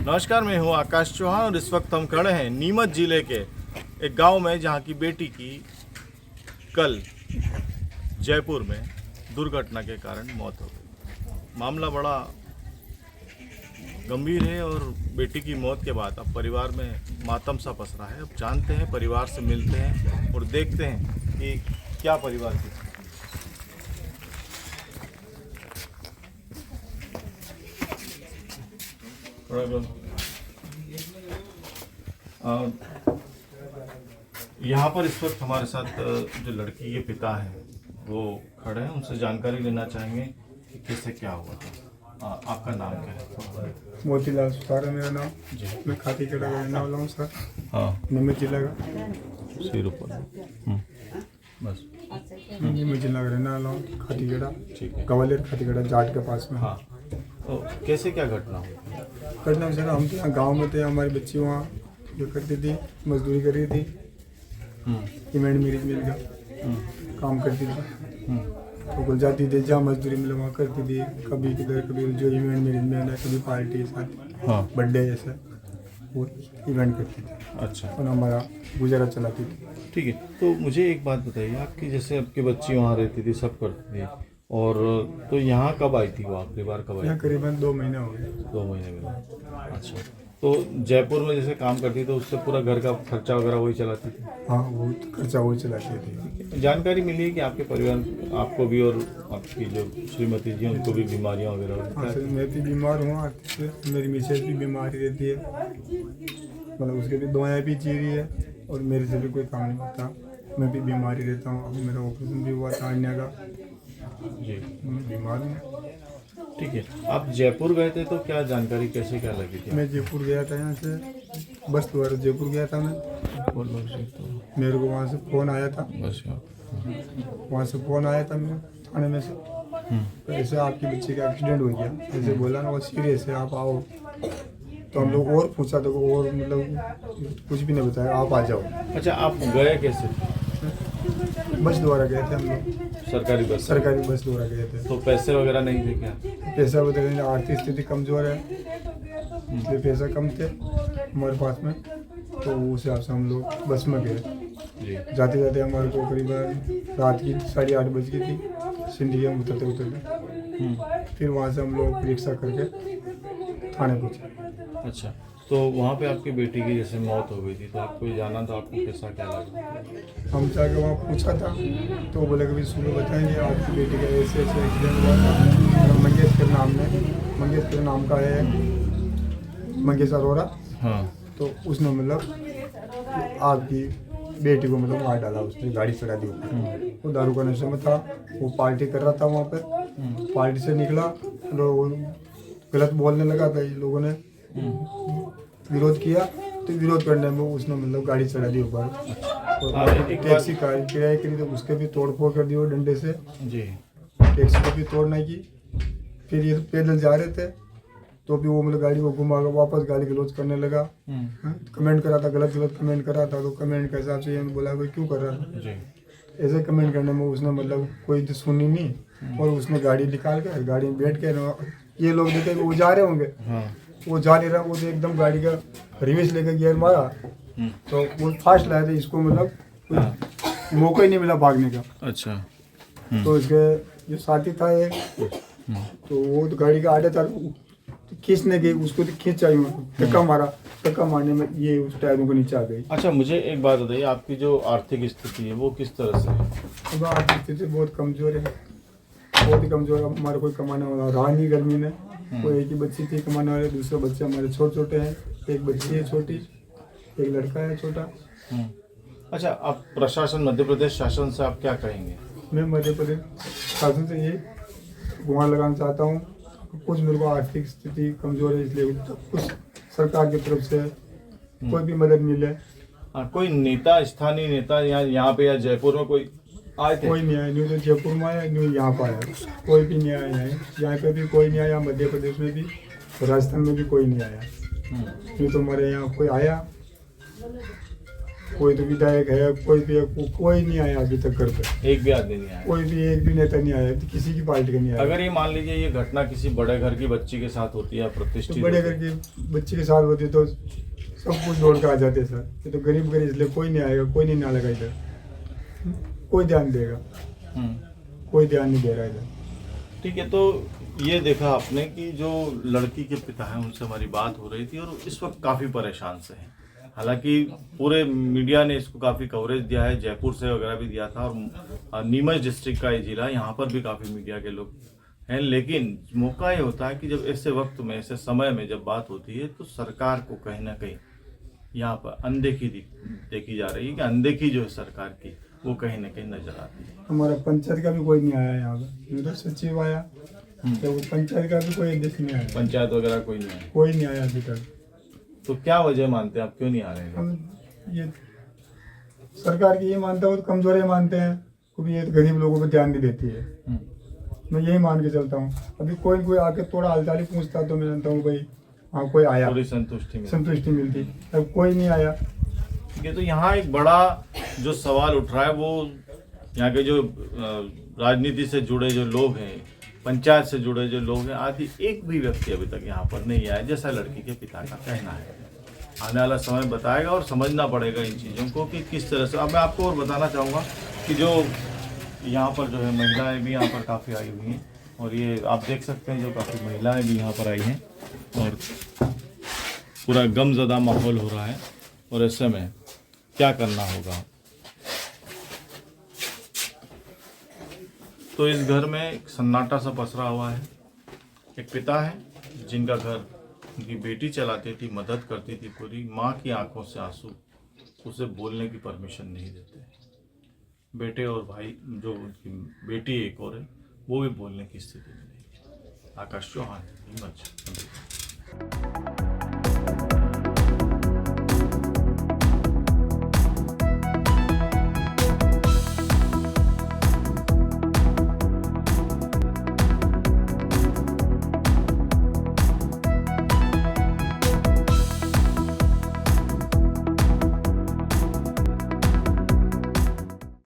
नमस्कार, मैं हूं आकाश चौहान और इस वक्त हम खड़े हैं नीमच जिले के एक गांव में, जहां की बेटी की कल जयपुर में दुर्घटना के कारण मौत हो गई। मामला बड़ा गंभीर है और बेटी की मौत के बाद अब परिवार में मातम सा पसरा है। अब जानते हैं, परिवार से मिलते हैं और देखते हैं कि क्या परिवार की यहाँ पर इस वक्त हमारे साथ जो लड़की के पिता हैं वो खड़े हैं, उनसे जानकारी लेना चाहेंगे कि कैसे क्या हुआ था। आपका नाम क्या है? मोतीलाल सुतार है मेरा नाम जी। मैं खाती केड़ा का रहने वाला हूँ सर। हाँ, नीमच जिला का सिर ऊपर बस। नीमच जिला का रहने वाला हूँ, खाती केड़ा ठीक है। ग्वालियर खाती केड़ा जाट के पास में। हाँ, तो कैसे क्या घटना हुई? करना सर, हम तो यहाँ गाँव में थे, हमारी बच्ची वहाँ जो करती थी, मजदूरी कर रही थी, इवेंट मैरिज मिल गया काम करती थी, तो कुल जाती थी जहाँ मजदूरी मिले वहाँ करती थी। कभी किधर, कभी जो इवेंट मैरिज में है, कभी पार्टी साथ, हाँ, बर्थडे जैसे वो इवेंट करती थी अच्छा, और हमारा गुजारा चलाती थी। ठीक है। तो मुझे एक बात बताइए, आपकी जैसे आपकी बच्ची वहाँ रहती थी, सब करती थी, और तो यहाँ कब आई थी वो? आखिरी बार कब आई? यहाँ करीबन 2 महीने हो गए। 2 महीने में। अच्छा, तो जयपुर में जैसे काम करती तो उससे पूरा घर का खर्चा वगैरह वही चलाती थी? हाँ, वो खर्चा वही चलाती थी। जानकारी मिली है कि आपके परिवार, आपको भी और आपकी जो श्रीमती जी उनको भी बीमारियाँ वगैरह? हाँ सर, मैं भी बीमार हूँ आर्थिक से, मेरी मिसेज भी बीमारी रहती है, मतलब उसके भी दवाएं भी ची रही है और मेरे से भी कोई काम नहीं होता। मैं भी बीमारी रहता हूँ, अभी मेरा ऑपरेशन भी हुआ था अन्य का, जी, मैं बीमार हूँ। ठीक है। आप जयपुर गए थे तो क्या जानकारी, कैसे क्या लगी थी? मैं जयपुर गया था, यहाँ से बस द्वारा जयपुर गया था मैं। मेरे को वहाँ से फ़ोन आया था, बस वहाँ से फ़ोन आया था मेरे थाने में से, तो ऐसे आपकी बच्ची का एक्सीडेंट हो गया, ऐसे बोला ना, वो सीरियस है, आप आओ। तो हम लोग और पूछा तो और मतलब कुछ भी नहीं बताया, आप आ जाओ। अच्छा, आप गए कैसे? बस द्वारा गए थे हम लोग, सरकारी बस? सरकारी बस द्वारा गए थे। तो पैसे वगैरह नहीं थे क्या? पैसा बताने, आर्थिक स्थिति कमज़ोर है, इसलिए पैसा कम थे हमारे पास में, तो उस हिसाब से हम लोग बस में गए। जी, जाते जाते हमारे को करीबन रात की 8:30 बज गई थी, सिंधिया में उतरते उतरते। फिर वहाँ से हम लोग रिक्शा करके थाने पहुँचे। अच्छा, तो वहाँ पे आपकी बेटी की जैसे मौत हो गई थी, तो आपको ये जाना था, आपको कैसा क्या लगा? हम जाके वहाँ पूछा था तो वो बोले कि सुबह बताएंगे, आपकी बेटी का ऐसे ऐसे एक्सीडेंट हुआ था। मंगेशकर नाम में, मंगेशकर नाम का है, मंगेश अरोड़ा, हाँ, तो उसने मतलब आपकी बेटी को मतलब मार डाला, उसने गाड़ी चढ़ा दी ऊपर। वो दारू का नशे में था, वो पार्टी कर रहा था वहाँ पर, पार्टी से निकला, लोग गलत बोलने लगा था, लोगों ने विरोध किया, तो विरोध करने में उसने मतलब गाड़ी चढ़ा दी ऊपर, और टैक्सी किराए करी तो उसके भी तोड़ फोड़ कर दी वो डंडे से, जी, टैक्सी को भी तोड़ना की। फिर ये पैदल जा रहे थे तो भी वो मतलब गाड़ी को घुमा कर वापस गाली गलौज करने लगा, कमेंट करा था, गलत गलत कमेंट करा था, तो कमेंट के हिसाब से ये बोला भाई क्यों कर रहा था। जी, ऐसे कमेंट करने में उसने मतलब कोई सुनी नहीं, और उसने गाड़ी निकाल कर गाड़ी में बैठ के, ये लोग देखे वो जा रहे होंगे, हाँ, वो जा नहीं रहा, वो तो एकदम गाड़ी का रिवर्स लेकर गियर मारा, तो वो फास्ट लाया था, इसको मतलब कोई मौका ही नहीं मिला भागने का। अच्छा, तो इसके जो साथी था एक, तो वो तो गाड़ी का आगे था, तो खींचने गई, उसको तो खींच आई, धक्का मारा, धक्का मारने में ये उस टायरों को नीचे आ गई। अच्छा, मुझे एक बात बताइए, आपकी जो आर्थिक स्थिति है वो किस तरह से है? अब आर्थिक स्थिति बहुत कमजोर है, बहुत ही कमजोर। अब हमारे कोई कमाने वाला रहा नहीं गर्मी में, कोई एक ही बच्ची थी कमाने वाले, दूसरे बच्चे हमारे छोटे छोटे हैं, एक बच्ची है छोटी, एक लड़का है छोटा। अच्छा, आप प्रशासन, मध्य प्रदेश शासन से आप क्या कहेंगे? मैं मध्य प्रदेश शासन से ये गुहार लगाना चाहता हूँ, कुछ मेरे को आर्थिक स्थिति कमजोर है, इसलिए कुछ सरकार की तरफ से कोई भी मदद मिले। कोई नेता, स्थानीय नेता यहाँ पे या जयपुर में कोई आए थे? कोई नहीं आया, न्यू तो जयपुर में आया, न्यू यहाँ पर आया, कोई भी नहीं आया है, यहाँ पे भी कोई नहीं आया, मध्य प्रदेश में भी, राजस्थान में भी कोई नहीं आया। न्यू तो हमारे यहाँ कोई आया कोई तो विधायक है, कोई भी है, कोई नहीं आया अभी तक घर पे। एक भी आदमी नहीं आया। कोई भी एक भी नेता नहीं आया, किसी की पार्टी का नहीं आया। अगर ये मान लीजिए ये घटना किसी बड़े घर की बच्ची के साथ होती है, तो प्रतिष्ठित बड़े होती घर है, की बच्ची के साथ होती तो सब कुछ दौड़ के आ जाते सर। ये तो गरीब घर इसलिए कोई नहीं आएगा, कोई नहीं नालेगा इधर, कोई ध्यान देगा, कोई ध्यान नहीं दे रहा इधर। ठीक है। तो ये देखा आपने कि जो लड़की के पिता हैं उनसे हमारी बात हो रही थी और इस वक्त काफ़ी परेशान से हैं। हालांकि पूरे मीडिया ने इसको काफ़ी कवरेज दिया है, जयपुर से वगैरह भी दिया था, और नीमच डिस्ट्रिक्ट का ये जिला, यहाँ पर भी काफ़ी मीडिया के लोग हैं। लेकिन मौका ये होता है कि जब ऐसे वक्त में, ऐसे समय में जब बात होती है तो सरकार को कहीं ना कहीं यहाँ पर अनदेखी देखी जा रही है कि अनदेखी जो है सरकार की वो कहीं ना कहीं नजर आती है। हमारा पंचायत का भी कोई नहीं आया यहाँ पे, तो सचिव आया तो वो पंचायत का भी कोई अध्यक्ष नहीं आया, पंचायत वगैरह कोई नहीं है। कोई नहीं आया अभी तक। तो क्या वजह मानते हैं आप, क्यों नहीं आ रहे हैं? हम ये सरकार की ये मानता हूँ, कमजोरी मानते हैं, क्योंकि ये गरीब लोगों पर ध्यान नहीं देती है। मैं यही मान के चलता हूँ। अभी कोई आके थोड़ा हालचाल ही पूछता तो मैं जानता हूँ भाई हाँ कोई आया, थोड़ी संतुष्टि मिलती। अब कोई नहीं आया। ठीक है। तो यहाँ एक बड़ा जो सवाल उठ रहा है वो यहाँ के जो राजनीति से जुड़े जो लोग हैं, पंचायत से जुड़े जो लोग हैं, आदि एक भी व्यक्ति अभी तक यहाँ पर नहीं आया, जैसा लड़की के पिता का कहना है। आने वाला समय बताएगा और समझना पड़ेगा इन चीज़ों को कि किस तरह से। अब मैं आपको और बताना चाहूँगा कि जो यहाँ पर जो है महिलाएं भी यहाँ पर काफ़ी आई हुई हैं, और ये आप देख सकते हैं जो काफ़ी महिलाएं भी यहाँ पर आई हैं, और पूरा गमज़दा माहौल हो रहा है। और ऐसे में क्या करना होगा? तो इस घर में एक सन्नाटा सा पसरा हुआ है। एक पिता है जिनका घर उनकी बेटी चलाती थी, मदद करती थी पूरी, माँ की आंखों से आंसू, उसे बोलने की परमिशन नहीं देते। बेटे और भाई, जो उनकी बेटी एक और है, वो भी बोलने की स्थिति में नहीं है। आकाश चौहान, नीमच।